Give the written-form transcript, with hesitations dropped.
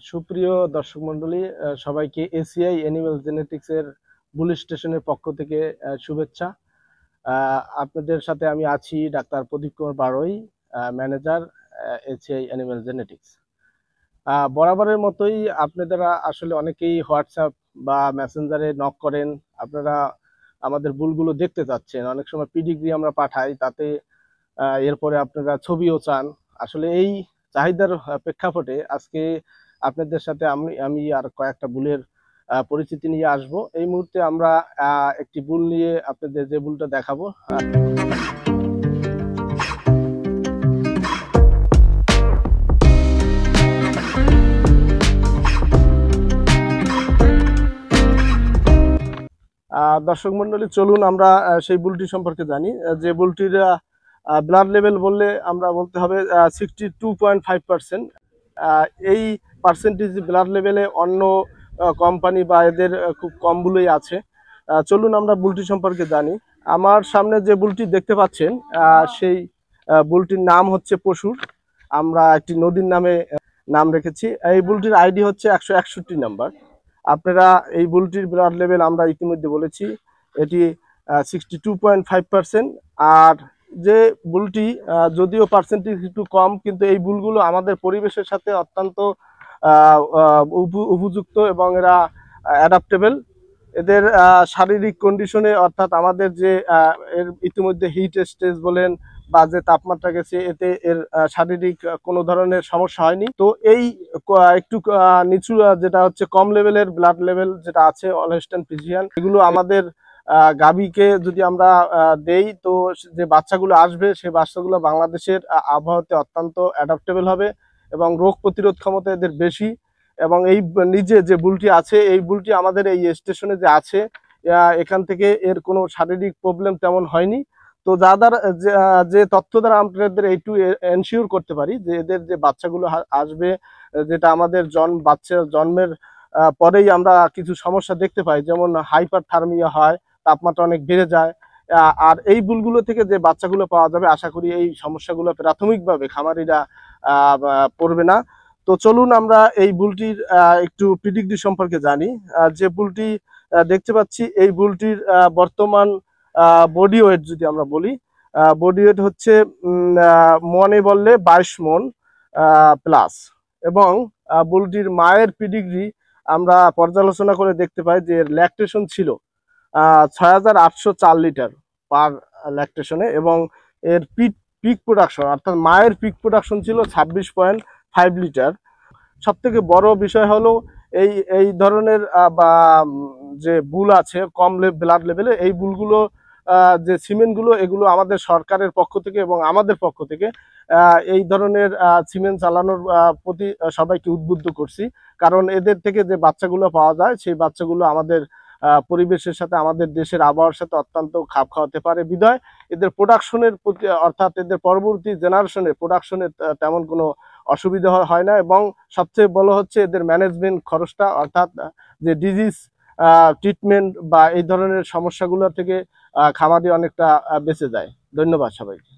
সুপ্রিয় দর্শক মণ্ডলী, সবাইকে এসিআই অ্যানিমাল জেনেটিক্স এর বুল স্টেশনের পক্ষ থেকে শুভেচ্ছা। আপনাদের সাথে আমি আছি ডাক্তার প্রদীপ কুমার বারোই, ম্যানেজার, এসিআই অ্যানিমাল জেনেটিক্স। বরাবরের মতোই আপনারা আসলে অনেকেই হোয়াটসঅ্যাপ বা মেসেঞ্জারে নক করেন, আপনারা আমাদের বুলগুলো দেখতে চাচ্ছেন। অনেক সময় পিডিগ্রি আমরা পাঠাই, তাতে এরপরে আপনারা ছবিও চান। আসলে এই চাহিদার প্রেক্ষাপটে আজকে আপনাদের সাথে আমি আর কয়েকটা বুলের পরিচিতি নিয়ে আসব। এই মুহূর্তে আমরা একটি বুল নিয়ে আপনাদের যে বুলটা দেখাবো। দর্শক মন্ডলী, চলুন আমরা সেই বুলটি সম্পর্কে জানি। যে বুলটির ব্লাড লেভেল বললে আমরা বলতে হবে 62.5%। এই পার্সেন্টেজ ব্লাড লেভেলে অন্য কোম্পানি বা এদের খুব কম বুলই আছে। চলুন আমরা বুলটি সম্পর্কে জানি। আমার সামনে যে বুলটি দেখতে পাচ্ছেন, সেই বুলটির নাম হচ্ছে পশুর। আমরা একটি নদীর নামে নাম রেখেছি। এই বুলটির আইডি হচ্ছে 161 নাম্বার। আপনারা এই বুলটির ব্লাড লেভেল আমরা ইতিমধ্যে বলেছি, এটি 62.5%। আর যে বুলটি যদিও পার্সেন্টেজ একটু কম, কিন্তু এই বুলগুলো আমাদের পরিবেশের সাথে অত্যন্ত উপযুক্ত এবং এরা অ্যাডাপ্টেবল। এদের শারীরিক কন্ডিশনে, অর্থাৎ আমাদের যে এর ইতিমধ্যে হিট স্ট্রেস বলেন বা যে তাপমাত্রা গেছে, এতে এর শারীরিক কোনো ধরনের সমস্যা হয়নি। তো এই একটু নিচু যেটা হচ্ছে কম লেভেলের ব্লাড লেভেল যেটা আছে অলস্টেন ফ্রিজিয়ান, এগুলো আমাদের গাভীকে যদি আমরা দেই, তো যে বাচ্চাগুলো আসবে সেই বাচ্চাগুলো বাংলাদেশের আবহাওয়াতে অত্যন্ত অ্যাডাপ্টেবল হবে এবং রোগ প্রতিরোধ ক্ষমতা এদের বেশি। এবং এই নিজে যে বুলটি আছে, এই বুলটি আমাদের এই স্টেশনে যে আছে, এখান থেকে এর কোনো শারীরিক প্রবলেম তেমন হয়নি। তো যে তথ্য দ্বারা আপনাদের এইটু এনশিওর করতে পারি যে এদের যে বাচ্চাগুলো আসবে, যেটা আমাদের বাচ্চার জন্মের পরেই আমরা কিছু সমস্যা দেখতে পাই, যেমন হাইপার থার্মিয়া হয়, তাপমাত্রা অনেক বেড়ে যায়। আর এই বুলগুলো থেকে যে বাচ্চাগুলো পাওয়া যাবে, আশা করি এই সমস্যাগুলো প্রাথমিকভাবে খামারিরা পড়বে না। তো চলুন আমরা এই বুলটির একটু পিডিগ্রি সম্পর্কে জানি। যে বুলটি দেখতে পাচ্ছি, এই বুলটির বর্তমান বডি ওয়েট যদি আমরা বলি, বডি ওয়েট হচ্ছে মনে বললে 22 মন প্লাস। এবং বুলটির মায়ের পিডিগ্রি আমরা পর্যালোচনা করে দেখতে পাই যে ল্যাকটেশন ছিল 6804 লিটার পার ল্যাকটেশনে, এবং এর পিক প্রোডাকশন অর্থাৎ মায়ের পিক প্রোডাকশন ছিল 26.5 লিটার। সব থেকে বড় বিষয় হলো এই ধরনের বা যে বুল আছে কম ব্লাড লেভেলে, এই বুলগুলো যে সিমেন্টগুলো, এগুলো আমাদের সরকারের পক্ষ থেকে এবং আমাদের পক্ষ থেকে এই ধরনের সিমেন্ট চালানোর প্রতি সবাইকে উদ্বুদ্ধ করছি। কারণ এদের থেকে যে বাচ্চাগুলো পাওয়া যায়, সেই বাচ্চাগুলো আমাদের পরিবেশের সাথে, আমাদের দেশের আবহাওয়ার সাথে অত্যন্ত খাপ খাওয়াতে পারে বিধায় এদের প্রোডাকশনের প্রতি, অর্থাৎ এদের পরবর্তী জেনারেশনের প্রোডাকশনের তেমন কোনো অসুবিধা হয় না। এবং সবচেয়ে বড় হচ্ছে এদের ম্যানেজমেন্ট খরচটা, অর্থাৎ যে ডিজিজ ট্রিটমেন্ট বা এই ধরনের সমস্যাগুলো থেকে খামারি অনেকটা বেঁচে যায়। ধন্যবাদ সবাইকে।